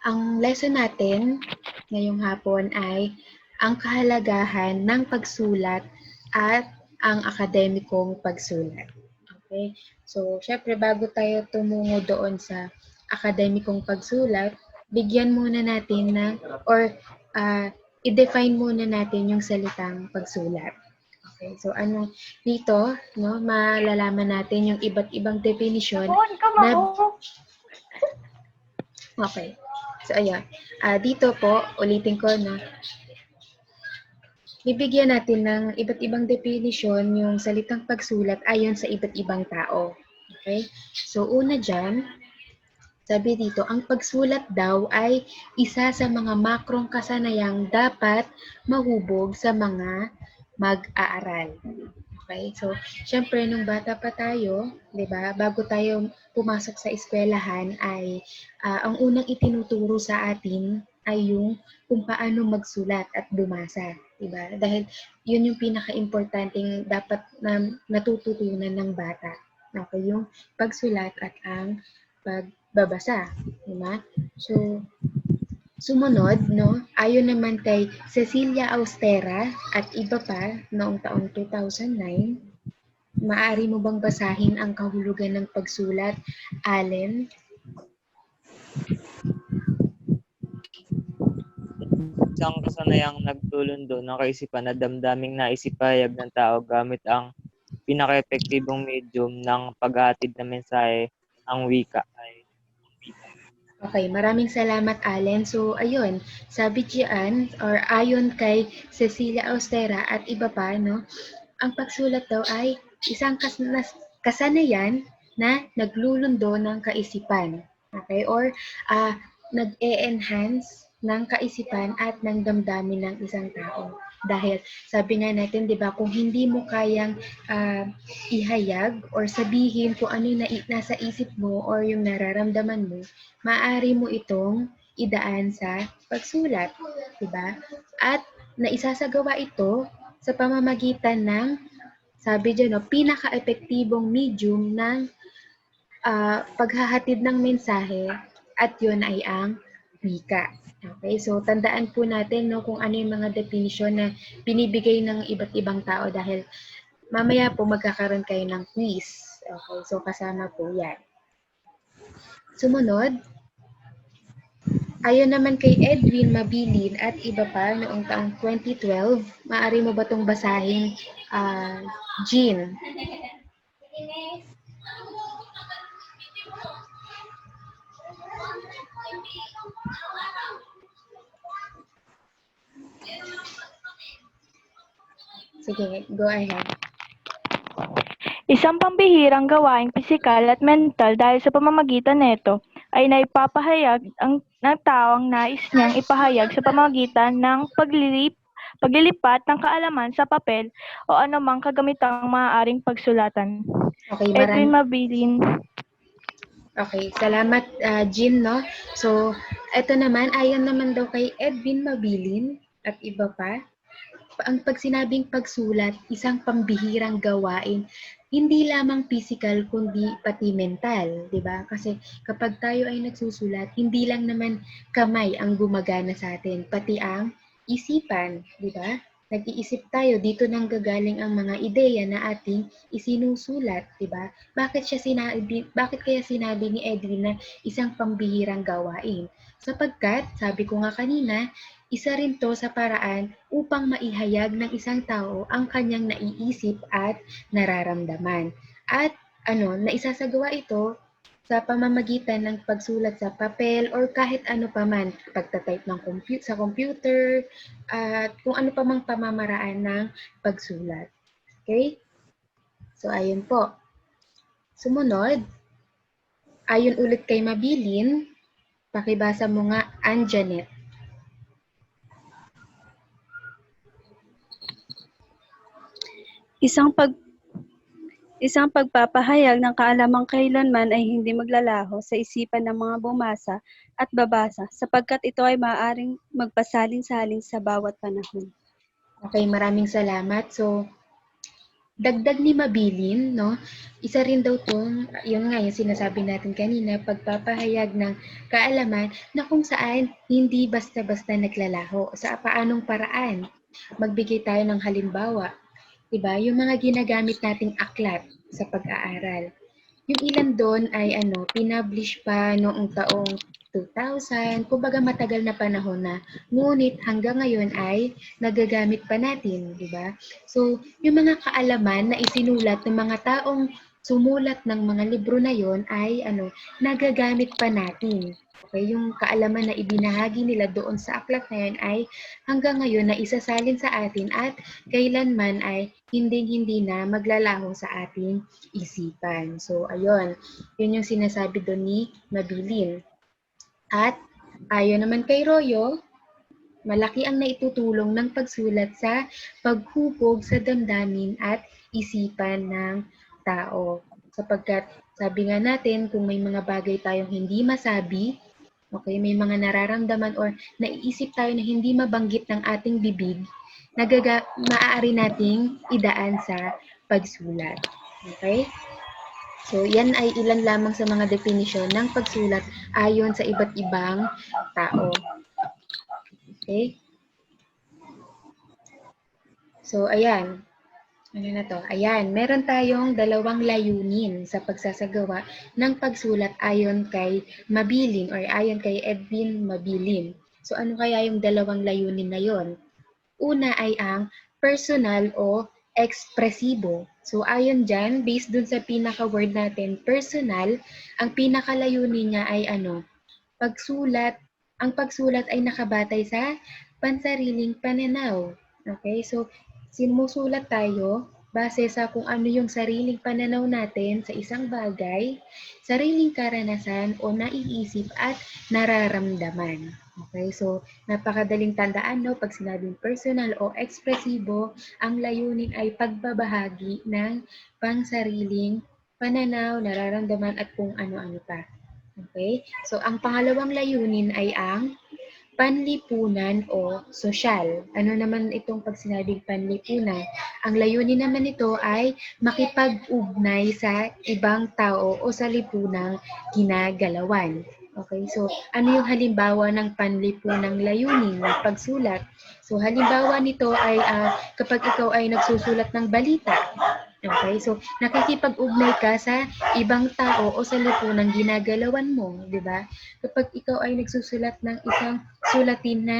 Ang lesson natin ngayong hapon ay ang kahalagahan ng pagsulat at ang akademikong pagsulat. Okay? So, syempre bago tayo tumungo doon sa akademikong pagsulat, bigyan muna natin ng or i-define muna natin yung salitang pagsulat. Okay, so ano dito, no, malalaman natin yung iba't ibang definition na okay. So ayan. Dito po, ulitin ko na bibigyan natin ng iba't ibang definition yung salitang pagsulat ayon sa iba't ibang tao. Okay? So una dyan, sabi dito, ang pagsulat daw ay isa sa mga makrong kasanayang dapat mahubog sa mga mag-aaral. Okay? So, syempre, nung bata pa tayo, di ba, bago tayo pumasok sa eskwelahan ay ang unang itinuturo sa atin ay yung kung paano magsulat at bumasa. Di ba? Dahil yun yung pinaka-importanting dapat na natututunan ng bata. Okay, yung pagsulat at ang pagbabasa. Di ba? So, sumunod, no, ayon naman kay Cecilia Austera at iba pa noong taong 2009, maaari mo bang basahin ang kahulugan ng pagsulat, Allen? Isang kasanayang nagtulundo ng kaisipan na damdaming naisipahayag ng tao gamit ang pinaka-epektibong medium ng paghahatid ng mensahe, ang wika. Okay, maraming salamat, Allen. So, ayun, sabi diyan, or ayon kay Cecilia Austera at iba pa, no, ang pagsulat daw ay isang kasanayan na naglulundo ng kaisipan. Okay? Or nag-e-enhance ng kaisipan at ng damdamin ng isang tao. Dahil sabi nga natin, di ba, kung hindi mo kayang ihayag or sabihin kung ano yung nasa isip mo or yung nararamdaman mo, maaari mo itong idaan sa pagsulat, di ba? At naisasagawa ito sa pamamagitan ng, sabi dyan, no, pinaka-epektibong medium ng paghahatid ng mensahe at yun ay ang wika. Okay, so tandaan po natin no, kung ano yung mga definition na binibigay ng iba't ibang tao dahil mamaya po magkakaroon kayo ng quiz. Okay, so kasama po yan. Sumunod, ayon naman kay Edwin Mabilin at iba pa noong taong 2012, maaari mo ba itong basahin, Jean? Sige, go ahead. Isang pambihirang gawaing pisikal at mental dahil sa pamamagitan nito ay naipapahayag ng tao ang nais niyang ipahayag sa pamamagitan ng paglilipat ng kaalaman sa papel o anumang kagamitang maaaring pagsulatan. Okay, Edwin Mabilin. Okay, salamat Jean, no? So, eto naman, ayon naman daw kay Edwin Mabilin at iba pa, ang pagsinabing pagsulat, isang pambihirang gawain, hindi lamang physical kundi pati mental, 'di ba? Kasi kapag tayo ay nagsusulat, hindi lang naman kamay ang gumagana sa atin, pati ang isipan, 'di ba? Nag-iisip tayo, dito nang gagaling ang mga ideya na ating isinusulat, 'di ba? Bakit kaya sinabi ni Edwin na isang pambihirang gawain? Sapagkat, sabi ko nga kanina, isa rin to sa paraan upang maihayag ng isang tao ang kanyang naiisip at nararamdaman. At naisasagawa ito sa pamamagitan ng pagsulat sa papel or kahit ano paman, pagtatype ng sa computer, at kung ano pa mang pamamaraan ng pagsulat. Okay? So, ayun po. Sumunod, ayon ulit kay Mabilin, pakibasa mo nga, Anjanet. Isang pagpapahayag ng kaalamang kailanman ay hindi maglalaho sa isipan ng mga bumasa at babasa sapagkat ito ay maaaring magpasalin-salin sa bawat panahon. Okay, maraming salamat. So, dagdag ni Mabilin, no? Isa rin daw 'tong, yun nga, yung sinasabi natin kanina, pagpapahayag ng kaalaman na kung saan hindi basta-basta naglalaho. Sa paanong paraan? Magbigay tayo ng halimbawa, 'di ba? Yung mga ginagamit nating aklat sa pag-aaral. Yung ilan doon ay pinublish pa noong taong 2000, kumbaga matagal na panahon na. Ngunit hanggang ngayon ay nagagamit pa natin, di ba? So, yung mga kaalaman na isinulat ng mga taong sumulat ng mga libro na yon ay nagagamit pa natin. Okay, yung kaalaman na ibinahagi nila doon sa aklat na yun ay hanggang ngayon na isasalin sa atin at kailanman ay hindi na maglalaho sa ating isipan. So, ayun. Yun yung sinasabi doon ni Mabilin. At ayon naman kay Royo, malaki ang naitutulong ng pagsulat sa paghubog sa damdamin at isipan ng tao. Sapagkat sabi nga natin, kung may mga bagay tayong hindi masabi, okay, may mga nararamdaman or naiisip tayo na hindi mabanggit ng ating bibig, maaari nating idaan sa pagsulat. Okay? So, yan ay ilan lamang sa mga definisyon ng pagsulat ayon sa iba't ibang tao. Okay? So, ayan. Ano na to? Ayan, meron tayong dalawang layunin sa pagsasagawa ng pagsulat ayon kay Mabilin or ayon kay Edwin Mabilin. So, ano kaya yung dalawang layunin na yon? Una ay ang personal o ekspresibo. So, ayon dyan, based dun sa pinaka-word natin, personal, ang pinakalayunin niya ay pagsulat. Ang pagsulat ay nakabatay sa pansariling pananaw. Okay, so sinusulat tayo base sa kung ano yung sariling pananaw natin sa isang bagay, sariling karanasan o naiisip at nararamdaman. Okay, so napakadaling tandaan, no, pag sinabing personal o ekspresibo, ang layunin ay pagbabahagi ng pangsariling pananaw, nararamdaman at kung ano-ano pa. Okay, so ang pangalawang layunin ay ang panlipunan o sosyal. Ano naman itong pag sinabing panlipunan? Ang layunin naman nito ay makipag-ugnay sa ibang tao o sa lipunang ginagalawan. Okay, so ano yung halimbawa ng panlipunang layunin ng pagsulat? So halimbawa nito ay kapag ikaw ay nagsusulat ng balita. Okay, so nakikipag-ugnay ka sa ibang tao o sa lipunang ginagalawan mo, di ba? Kapag ikaw ay nagsusulat ng isang sulatin na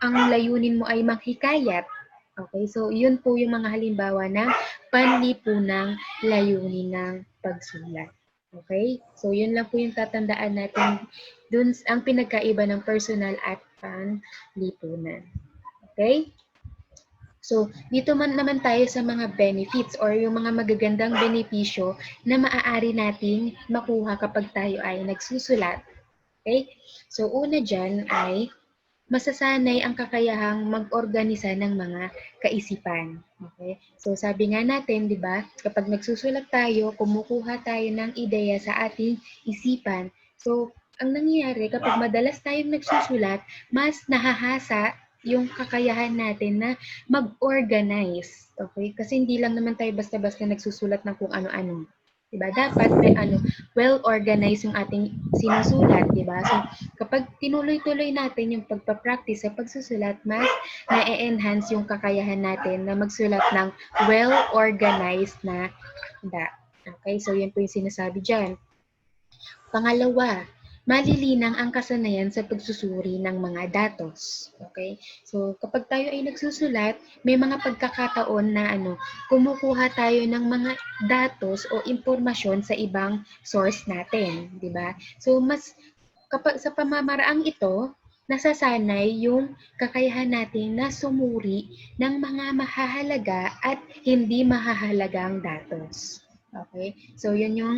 ang layunin mo ay manghikayat. Okay, so yun po yung mga halimbawa ng panlipunang layunin ng pagsulat. Okay, so yun lang po yung tatandaan natin dun ang pinagkaiba ng personal at panlipunan. Okay? So, dito naman tayo sa mga benefits or yung mga magagandang benepisyo na maaari nating makuha kapag tayo ay nagsusulat. Okay? So, una dyan ay masasanay ang kakayahang mag-organisa ng mga kaisipan. Okay? So, sabi nga natin, di ba, kapag nagsusulat tayo, kumukuha tayo ng ideya sa ating isipan. So, ang nangyayari, kapag madalas tayong nagsusulat, mas nahahasa yung kakayahan natin na mag-organize. Okay? Kasi hindi lang naman tayo basta-basta nagsusulat ng kung ano-ano. Diba? Dapat may well-organized yung ating sinusulat, diba? So, kapag tinuloy-tuloy natin yung pagpa-practice sa pagsusulat, mas na-enhance yung kakayahan natin na magsulat ng well-organized na akda. Okay? So, yun po yung sinasabi dyan. Pangalawa, malilinang ang kasanayan sa pagsusuri ng mga datos. Okay? So, kapag tayo ay nagsusulat, may mga pagkakataon na kumukuha tayo ng mga datos o impormasyon sa ibang source natin, di ba? So, kapag sa pamamaraang ito, nasasanay yung kakayahan natin na sumuri ng mga mahahalaga at hindi mahahalagang datos. Okay? So, yun yung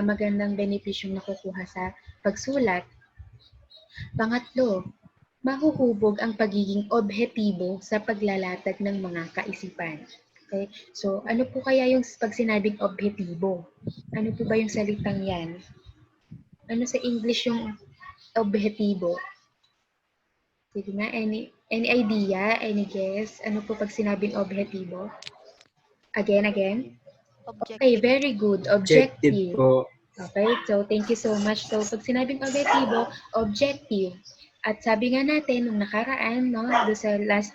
magandang benepisyong nakukuha sa pagsulat. Pangatlo, mahuhubog ang pagiging objektibo sa paglalatag ng mga kaisipan. Okay? So, ano po kaya yung pag sinabing objektibo? Ano po ba yung salitang yan? Ano sa English yung objektibo? Sige nga, any idea, any guess? Ano po pag sinabing objektibo? Again. Okay, Objective. very good. Objective Objective. po. Okay, so thank you so much. So, pag sinabing objektibo, objective. At sabi nga natin, nung nakaraan, no, doon sa last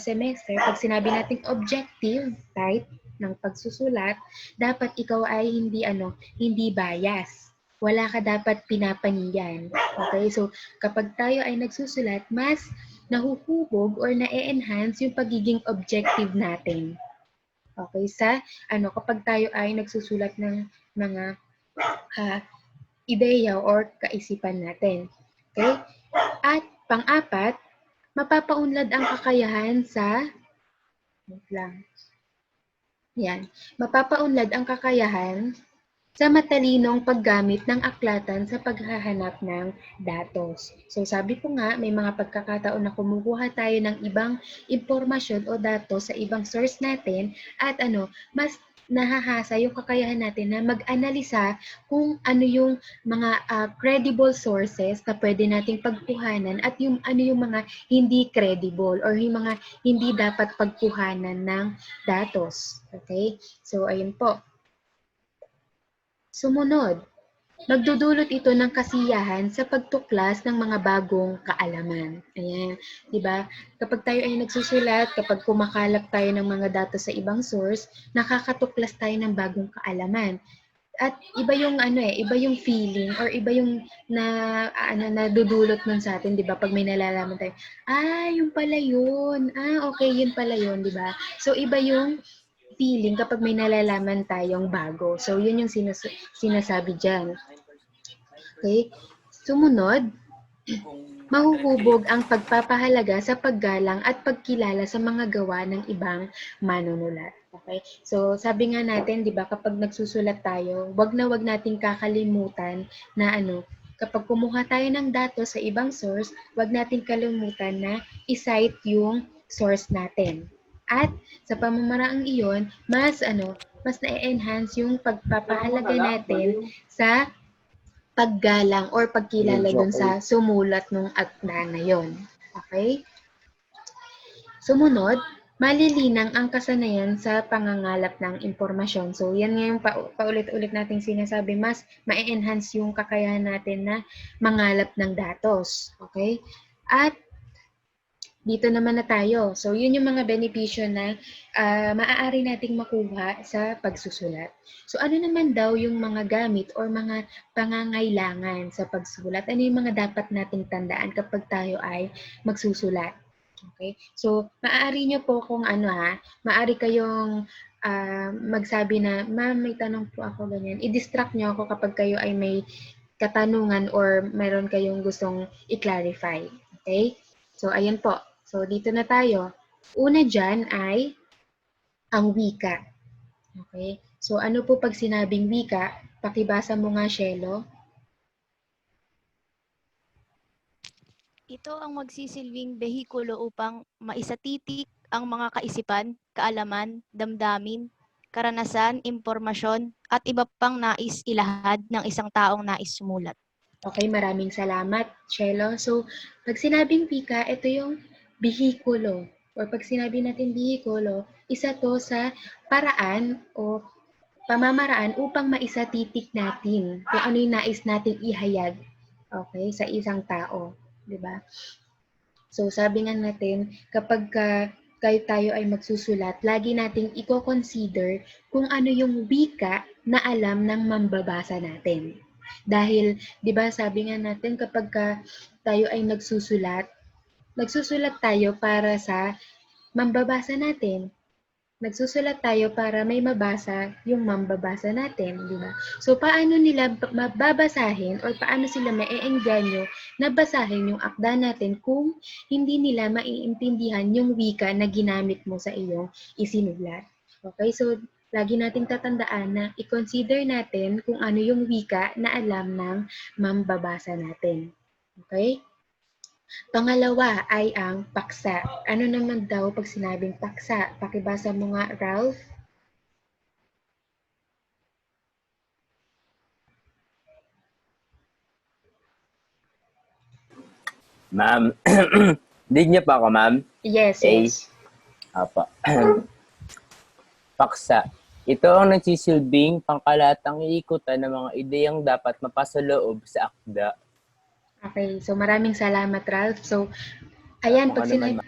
semester, pag sinabi natin objective type ng pagsusulat, dapat ikaw ay hindi bias. Wala ka dapat pinapaniyan. Okay, so kapag tayo ay nagsusulat, mas nahuhubog or na-enhance yung pagiging objective natin. Okay, kapag tayo ay nagsusulat ng mga ideya or kaisipan natin. Okay? At pang-apat, mapapaunlad ang kakayahan mapapaunlad ang kakayahan sa matalinong paggamit ng aklatan sa paghahanap ng datos. So sabi ko nga, may mga pagkakataon na kumukuha tayo ng ibang impormasyon o datos sa ibang source natin at mas nahahasa yung kakayahan natin na mag-analisa kung ano yung mga credible sources na pwede nating pagkuhanan at yung mga hindi credible or yung mga hindi dapat pagkuhanan ng datos. Okay? So ayun po. Sumunod, magdudulot ito ng kasiyahan sa pagtuklas ng mga bagong kaalaman. Ayan, di ba? Kapag tayo ay nagsusulat, kapag kumakalap tayo ng mga datos sa ibang source, nakakatuklas tayo ng bagong kaalaman. At iba yung iba yung feeling or iba yung nadudulot nun sa atin, di ba? Pag may nalalaman tayo, yung pala yun. Okay, yun pala yun, di ba? So iba yung feeling kapag may nalalaman tayong bago. So, yun yung sinasabi dyan. Okay? Sumunod, mahuhubog ang pagpapahalaga sa paggalang at pagkilala sa mga gawa ng ibang manunulat. Okay? So, sabi nga natin, di ba, kapag nagsusulat tayo, wag nating kakalimutan na kapag kumuha tayo ng datos sa ibang source, wag nating kalimutan na i-cite yung source natin. At sa pamamaraang iyon, mas na-enhance yung pagpapahalaga natin sa paggalang or pagkilala dun sa sumulat ng akda na yon. Okay? Sumunod, malilinang ang kasanayan sa pangangalap ng impormasyon. So, yan nga yung paulit-ulit nating sinasabi, mas ma-enhance yung kakayahan natin na mangalap ng datos. Okay? At dito naman na tayo. So, yun yung mga benepisyo na maaari nating makuha sa pagsusulat. So, ano naman daw yung mga gamit or mga pangangailangan sa pagsusulat? Ano yung mga dapat nating tandaan kapag tayo ay magsusulat? Okay? So, maaari nyo po kung maaari kayong magsabi na, ma'am, may tanong po ako ganyan. I-distract nyo ako kapag kayo ay may katanungan or mayroon kayong gustong i-clarify. Okay? So, ayan po. So, dito na tayo. Una dyan ay ang wika. Okay? So, ano po pag sinabing wika? Pakibasa mo nga, Shelo. Ito ang magsisilbing behikulo upang maisatitik ang mga kaisipan, kaalaman, damdamin, karanasan, impormasyon, at iba pang nais ilahad ng isang taong nais sumulat. Okay, maraming salamat, Shelo. So, pag sinabing wika, ito yung behikulo. Or pag sinabi natin behikulo, isa to sa paraan o pamamaraan upang maisatitik natin kung ano yung nais nating ihayag, okay, sa isang tao. Diba? So, sabi nga natin, kapag tayo ay magsusulat, lagi nating i-consider kung ano yung wika na alam ng mambabasa natin. Dahil, di ba, sabi nga natin, kapag tayo ay nagsusulat tayo para sa mambabasa natin. Nagsusulat tayo para may mabasa yung mambabasa natin, di ba? So, paano nila mababasahin or paano sila maeengganyo na basahin yung akda natin kung hindi nila maiintindihan yung wika na ginamit mo sa iyong isinulat? Okay, so lagi nating tatandaan na i-consider natin kung ano yung wika na alam ng mambabasa natin. Okay? Pangalawa ay ang paksa. Ano naman daw pag sinabing paksa? Pakibasa mo nga, Ralph. Ma'am, dig niyo pa ako, ma'am? Yes, Okay. yes. Apa. Paksa. Ito ang nagsisilbing pangkalatang iikutan ng mga ideyang dapat mapasaloob sa akda. Okay, so maraming salamat, Ralph. So, ayan, Ako naman,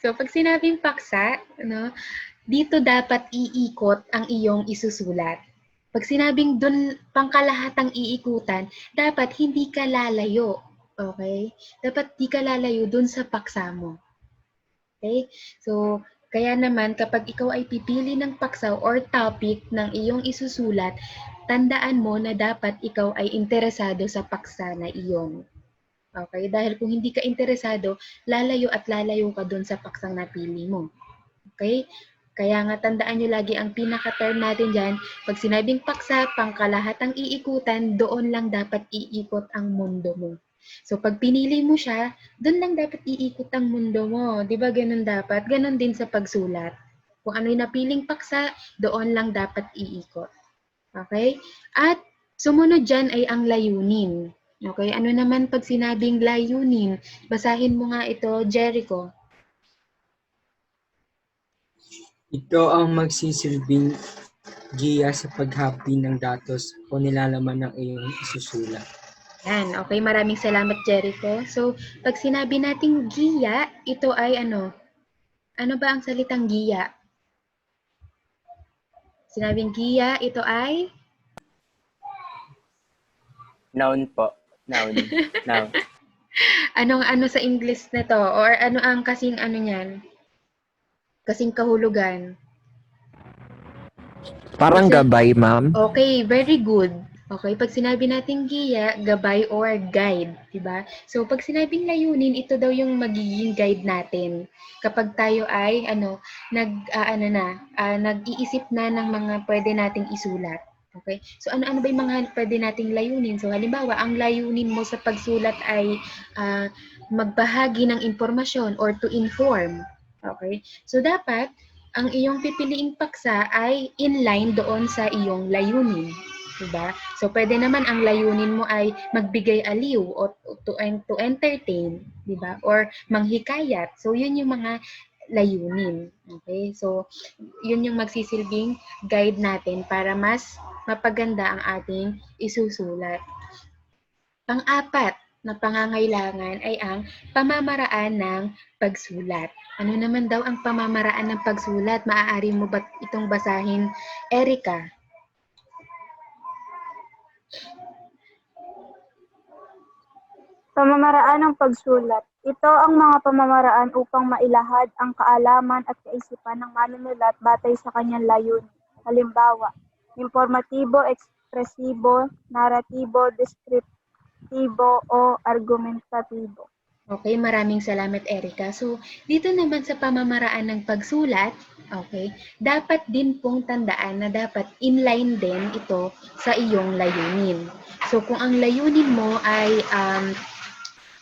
pag sinabing paksa, no, dito dapat iikot ang iyong isusulat. Pag sinabing dun pangkalahatang iikutan, dapat hindi ka lalayo. Okay? Dapat di ka lalayo dun sa paksa mo. Okay? So, kaya naman kapag ikaw ay pipili ng paksa or topic ng iyong isusulat, tandaan mo na dapat ikaw ay interesado sa paksa na iyon. Okay? Dahil kung hindi ka interesado, lalayo at lalayo ka dun sa paksang napili mo. Okay? Kaya nga tandaan nyo lagi ang pinaka-term natin dyan, pag sinabing paksa, pangkalahatang iikutan, doon lang dapat iikot ang mundo mo. So pag pinili mo siya, doon lang dapat iikot ang mundo mo. Di ba ganun dapat? Ganun din sa pagsulat. Kung ano yung napiling paksa, doon lang dapat iikot. Okay? At sumunod dyan ay ang layunin. Okay? Ano naman pag sinabing layunin? Basahin mo nga ito, Jericho. Ito ang magsisilbing giya sa paghapi ng datos o nilalaman ng iyong isusulat. Yan, okay. Maraming salamat, Jericho. So, pag sinabi nating giya, ito ay ano? Ano ba ang salitang giya? Sinabing giya, ito ay? noun po. Noun. Ano sa English na to? Or ano ang kasing ano niyan? Kasing kahulugan? Parang gabay, ma'am. Okay, very good. Okay, pag sinabi natin giya, gabay or guide, di ba? So pag sinabing layunin, ito daw yung magiging guide natin. Kapag tayo ay nag-iisip na ng mga pwede nating isulat. Okay? So ano ba yung mga pwede nating layunin? So halimbawa, ang layunin mo sa pagsulat ay magbahagi ng impormasyon or to inform. Okay? So dapat ang iyong pipiliing paksa ay inline doon sa iyong layunin. Diba? So, pwede naman ang layunin mo ay magbigay aliw o to entertain, diba? Or manghikayat. So, yun yung mga layunin. Okay? So, yun yung magsisilbing guide natin para mas mapaganda ang ating isusulat. Pang-apat na pangangailangan ay ang pamamaraan ng pagsulat. Ano naman daw ang pamamaraan ng pagsulat? Maaari mo ba itong basahin, Erica? Pamamaraan ng pagsulat. Ito ang mga pamamaraan upang mailahad ang kaalaman at kaisipan ng manunulat batay sa kanyang layunin. Halimbawa, informatibo, ekspresibo, naratibo, deskriptibo, o argumentatibo. Okay, maraming salamat, Erica. So, dito naman sa pamamaraan ng pagsulat, okay, dapat din pong tandaan na dapat inline din ito sa iyong layunin. So, kung ang layunin mo ay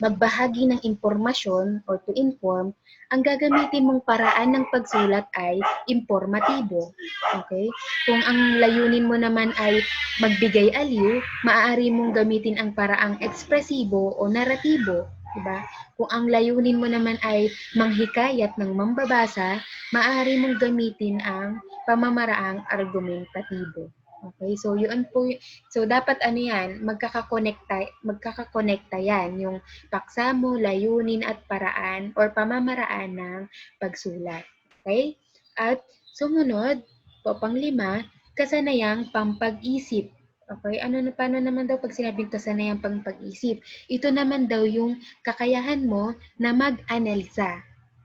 magbahagi ng impormasyon or to inform, ang gagamitin mong paraan ng pagsulat ay informatibo. Okay? Kung ang layunin mo naman ay magbigay aliw, maaari mong gamitin ang paraang ekspresibo o naratibo. Diba? Kung ang layunin mo naman ay manghikayat ng mambabasa, maaari mong gamitin ang pamamaraang argumentatibo. Okay, so yun po, so dapat ano yan, magkakakonekta yan, yung paksa mo, layunin at paraan or pamamaraan ng pagsulat. Okay? At sumunod, panglima, kasanayang pampag-isip. Okay, paano naman daw pag sinabing kasanayang pampag-isip? Ito naman daw yung kakayahan mo na mag-analisa.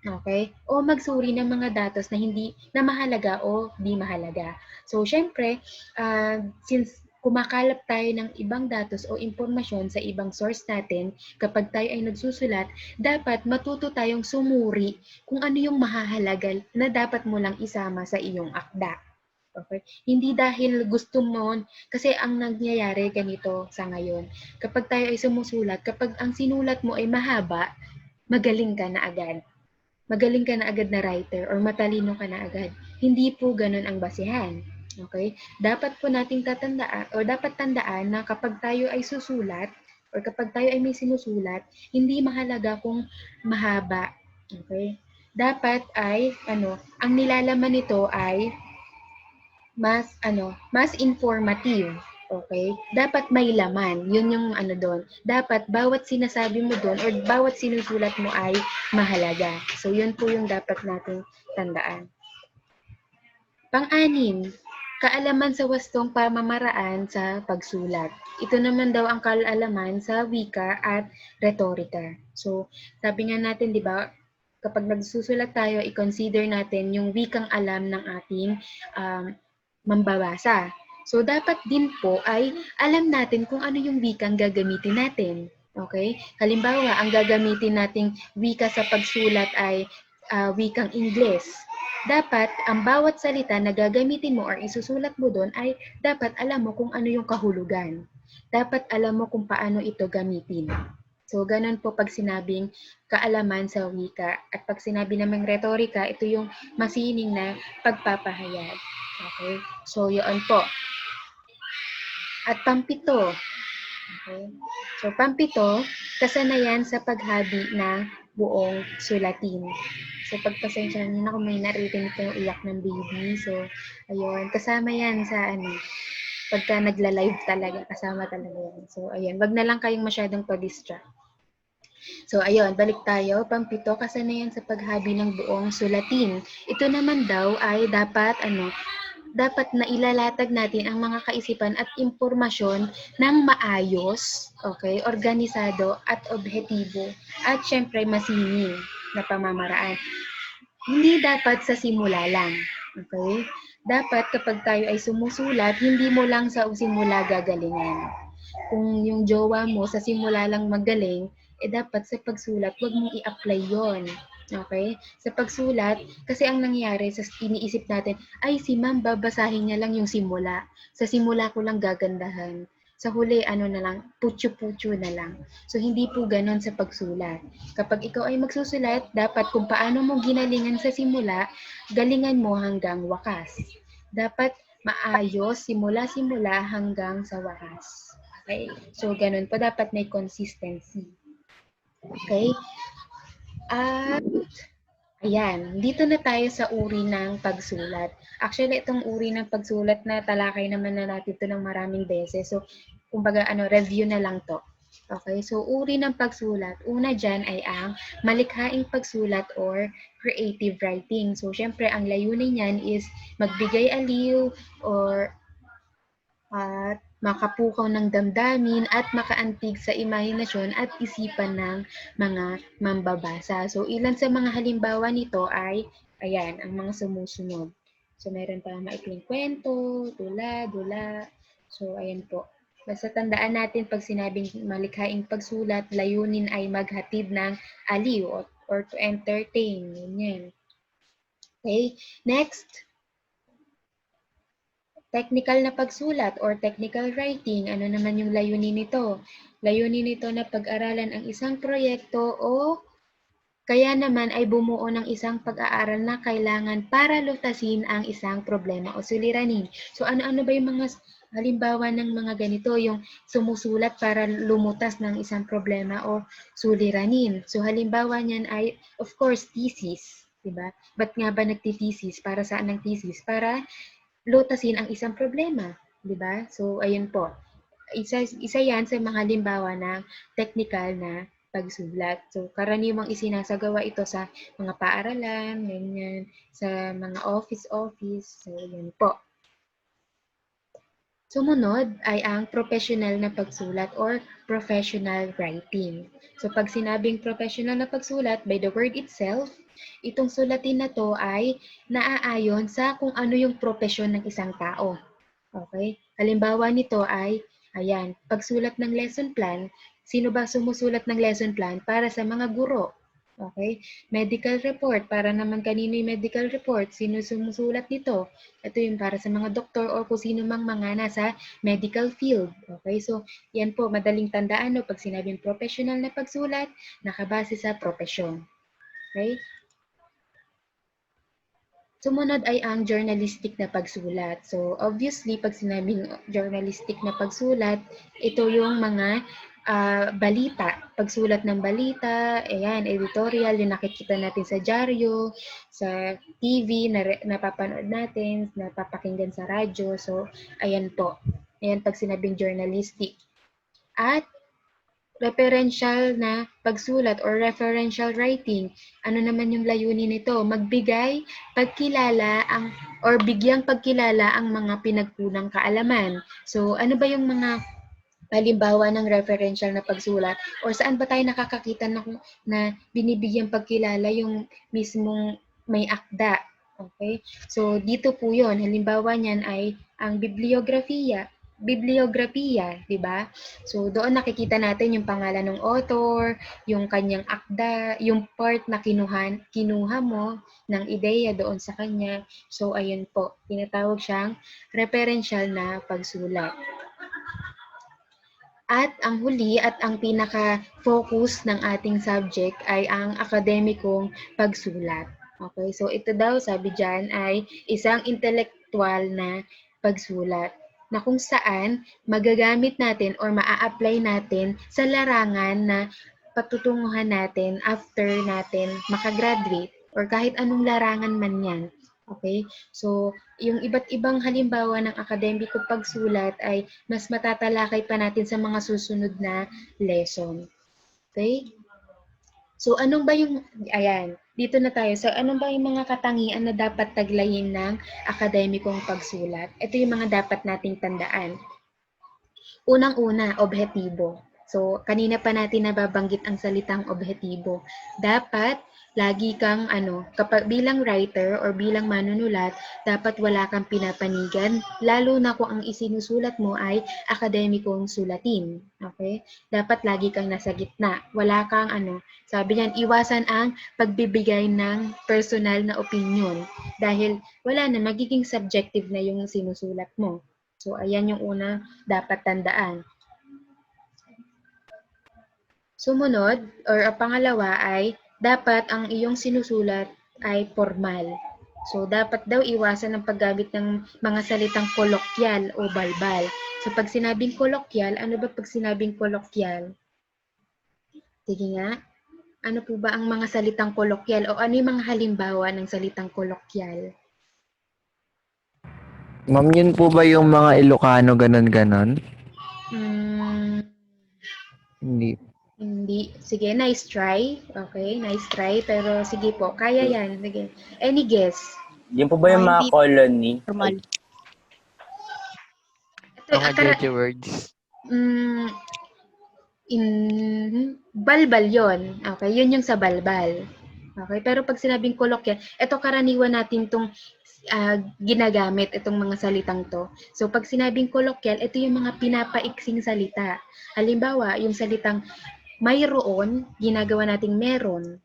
Okay? O magsuri ng mga datos na hindi na mahalaga o di mahalaga. So, syempre, since kumakalap tayo ng ibang datos o impormasyon sa ibang source natin, kapag tayo ay nagsusulat, dapat matuto tayong sumuri kung ano yung mahahalaga na dapat mo lang isama sa iyong akda. Okay? Hindi dahil gusto mo, kasi ang nangyayari ganito sa ngayon. Kapag tayo ay sumusulat, kapag ang sinulat mo ay mahaba, magaling ka na agad. Magaling ka na agad na writer or matalino ka na agad. Hindi po ganun ang basihan. Okay? Dapat po nating tatandaan o dapat tandaan na kapag tayo ay susulat or kapag tayo ay may sinusulat, hindi mahalaga kung mahaba. Okay? dapat ay ang nilalaman nito ay mas informative. Okay? Dapat may laman. Yun yung doon. Dapat bawat sinasabi mo doon or bawat sinusulat mo ay mahalaga. So, yun po yung dapat nating tandaan. Pang-anim, kaalaman sa wastong pamamaraan sa pagsulat. Ito naman daw ang kaalaman sa wika at retorika. So, sabi nga natin, di ba, kapag nagsusulat tayo, i-consider natin yung wikang alam ng ating mambabasa. So, dapat din po ay alam natin kung ano yung wikang gagamitin natin. Okay? Halimbawa, ang gagamitin nating wika sa pagsulat ay wikang Ingles. Dapat, ang bawat salita na gagamitin mo or isusulat mo doon ay dapat alam mo kung ano yung kahulugan. Dapat alam mo kung paano ito gamitin. So, ganun po pag sinabing kaalaman sa wika. At pag sinabi namang retorika, ito yung masining na pagpapahayag. Okay? So, yun po. At pampito. Okay? So, pampito, kasanayan sa paghabi ng buong sulatin. So, pagpasensya nyo na kung may naririnig kayong iyak ng baby. So, ayun. Kasama yan sa pagka nagla-live talaga. Kasama talaga yan. So, ayun. Wag na lang kayong masyadong pa-distract. So, ayun. Balik tayo. Pampito, kasanayan sa paghabi ng buong sulatin. Ito naman daw ay dapat dapat na ilalatag natin ang mga kaisipan at impormasyon ng maayos, okay, organisado at objektibo, at syempre masining na pamamaraan. Hindi dapat sa simula lang, okay? Dapat kapag tayo ay sumusulat, hindi mo lang sa simula gagalingan. Kung yung jowa mo sa simula lang magaling, dapat sa pagsulat, wag mong i-apply yon. Okay? Sa pagsulat, kasi ang nangyayari, sa iniisip natin, ay si ma'am, babasahin niya lang yung simula. Sa simula ko lang gagandahan. Sa huli, na lang, putyo-putyo na lang. So, hindi po ganon sa pagsulat. Kapag ikaw ay magsusulat, dapat kung paano mo ginalingan sa simula, galingan mo hanggang wakas. Dapat maayos, simula-simula hanggang sa wakas. Okay? So, ganon po. Dapat may consistency. Okay? At, ayan, dito na tayo sa uri ng pagsulat. Actually, itong uri ng pagsulat na talakay naman na natin ito ng maraming beses. So, kumbaga, review na lang to. Okay, so uri ng pagsulat. Una dyan ay ang malikhaing pagsulat or creative writing. So, syempre, ang layunin niyan is magbigay aliw or at makapukaw ng damdamin at makaantig sa imahinasyon at isipan ng mga mambabasa. So, ilan sa mga halimbawa nito ay, ayan, ang mga sumusunod. So, meron pa maikling kwento, tula, dula. So, ayan po. Basta tandaan natin pag sinabing malikhaing pagsulat, layunin ay maghatid ng aliw or to entertain. Ganyan. Okay, next. Technical na pagsulat or technical writing, ano naman yung layunin nito? Layunin nito na pag-aralan ang isang proyekto o kaya naman ay bumuo ng isang pag-aaral na kailangan para lutasin ang isang problema o suliranin. So ano-ano ba yung mga halimbawa ng mga ganito, yung sumusulat para lumutas ng isang problema o suliranin. So halimbawa niyan ay, of course, thesis. Diba? Ba't nga ba nagtitesis? Para saan ang thesis? Para lutasin ang isang problema, di ba? So, ayun po. Isa yan sa mga halimbawa ng technical na pagsulat. So, karaniwang isinasagawa ito sa mga paaralan, ganyan, sa mga office. So, yun po. Sumunod ay ang professional na pagsulat or professional writing. So, pag sinabing professional na pagsulat, by the word itself, itong sulatin na to ay naaayon sa kung ano yung propesyon ng isang tao. Okay? Halimbawa nito ay, ayan, pagsulat ng lesson plan, sino ba sumusulat ng lesson plan para sa mga guro? Okay? Medical report, para naman kanino yung medical report, sino sumusulat nito? Ito yung para sa mga doktor o kung sino mang mga nasa medical field. Okay? So, yan po, madaling tandaan, no? Pag sinabing professional na pagsulat, nakabase sa propesyon. Okay? Sumunod ay ang journalistic na pagsulat. So, obviously, pag sinabing journalistic na pagsulat, ito yung mga balita. pagsulat ng balita, ayan, editorial, yung nakikita natin sa dyaryo, sa TV, napapanood natin, napapakinggan sa radyo. So, ayan po. Ayan, pag sinabing journalistic. At referential na pagsulat or referential writing. Ano naman yung layunin nito? Magbigay pagkilala or bigyang pagkilala ang mga pinagkunang kaalaman. So, ano ba yung mga halimbawa ng referential na pagsulat? Or saan ba tayo nakakakita na binibigyang pagkilala yung mismong may akda? Okay? So, dito po yun. Halimbawa niyan ay ang bibliografiya, di ba? So, doon nakikita natin yung pangalan ng author, yung kanyang akda, yung part na kinuha mo ng ideya doon sa kanya. So, ayun po. Tinatawag siyang referential na pagsulat. At ang huli at ang pinaka-focus ng ating subject ay ang akademikong pagsulat. Okay, so ito daw, sabi dyan, ay isang intellectual na pagsulat na kung saan magagamit natin or maa-apply natin sa larangan na patutunguhan natin after natin makagraduate or kahit anong larangan man yan. Okay? So, yung iba't ibang halimbawa ng akademikong pagsulat ay mas matatalakay pa natin sa mga susunod na lesson. Okay? So, anong ba yung, ayan, dito na tayo. So, anong ba yung mga katangian na dapat taglayin ng akademikong pagsulat? Ito yung mga dapat nating tandaan. Unang-una, objetibo. So, kanina pa natin nababanggit ang salitang objetibo. Dapat lagi kang kapag bilang writer or bilang manunulat, dapat wala kang pinapanigan, lalo na kung ang isinusulat mo ay akademikong sulatin. Okay? Dapat lagi kang nasa gitna. Wala kang sabi niyan, iwasan ang pagbibigay ng personal na opinion dahil wala na, magiging subjective na yung sinusulat mo. So, ayan yung una dapat tandaan. Sumunod, or pangalawa ay, dapat ang iyong sinusulat ay formal. So, dapat daw iwasan ang paggamit ng mga salitang kolokyal o balbal. So, pag sinabing kolokyal, ano ba pag sinabing kolokyal? Sige nga. Ano po ba ang mga salitang kolokyal o ano yung mga halimbawa ng salitang kolokyal? Ma'am, yun po ba yung mga Ilocano ganon-ganon? Hindi. Hindi. Sige, nice try. Okay, nice try. Pero sige po, kaya yan. Sige. Any guess? Yun po ba yung mga Hindi colony? formal. Ito, Mga Jeje words. Balbal yon. Okay, yun yung sa balbal. Okay, pero pag sinabing kolokyal, ito karaniwan natin itong ginagamit, itong mga salitang to. So, pag sinabing kolokyal, ito yung mga pinapaiksing salita. Halimbawa, yung salitang mayroon, ginagawa nating meron.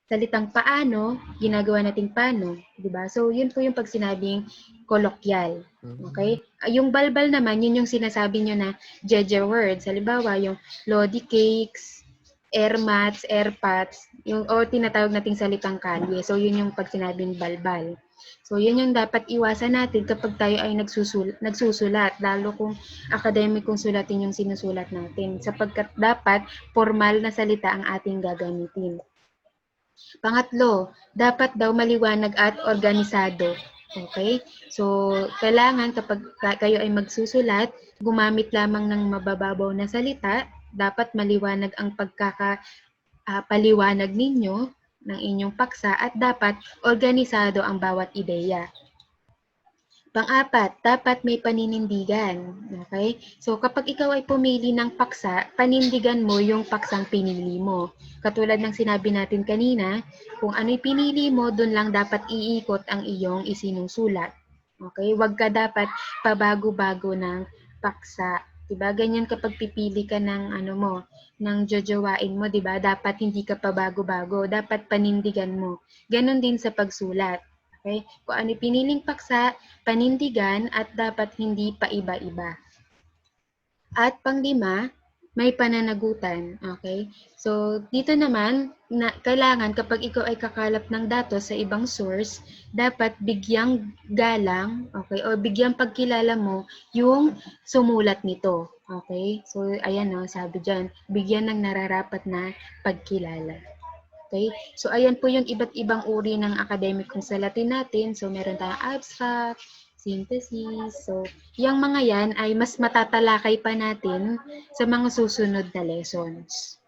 Salitang paano, ginagawa nating paano. Diba? So, yun po yung pag sinabing kolokyal. Okay? Yung balbal naman, yun yung sinasabi nyo na jeje words. Halimbawa, yung lodi cakes, airmats, airpots, yung o tinatawag nating salitang kalye. So, yun yung pag sinabing balbal. So, yun yung dapat iwasan natin kapag tayo ay nagsusulat, lalo kung akademikong sulatin yung sinusulat natin, sapagkat dapat formal na salita ang ating gagamitin. Pangatlo, dapat daw maliwanag at organisado. Okay? So, kailangan kapag kayo ay magsusulat, gumamit lamang ng mabababaw na salita, dapat maliwanag ang paliwanag ninyo ng inyong paksa at dapat organisado ang bawat ideya. Pang-apat, dapat may paninindigan. Okay? So, kapag ikaw ay pumili ng paksa, panindigan mo yung paksang pinili mo. Katulad ng sinabi natin kanina, kung ano'y pinili mo, dun lang dapat iikot ang iyong isinusulat. Okay? Huwag ka dapat pabago-bago ng paksa. Diba? Ganyan kapag pipili ka ng ng jojowain mo, diba? Dapat hindi ka pabago-bago, dapat panindigan mo. Ganon din sa pagsulat. Okay? Kung ano piniling paksa, panindigan at dapat hindi pa iba-iba. At panglima, may pananagutan. Okay? So, dito naman, kailangan kapag ikaw ay kakalap ng datos sa ibang source, dapat bigyang galang, okay, o bigyang pagkilala mo yung sumulat nito. Okay? So, ayan no, sabi dyan, bigyan ng nararapat na pagkilala. Okay? So, ayan po yung iba't ibang uri ng akademikong salatin natin. So, meron tayong abstract, synthesis. So, yung mga yan ay mas matatalakay pa natin sa mga susunod na lessons.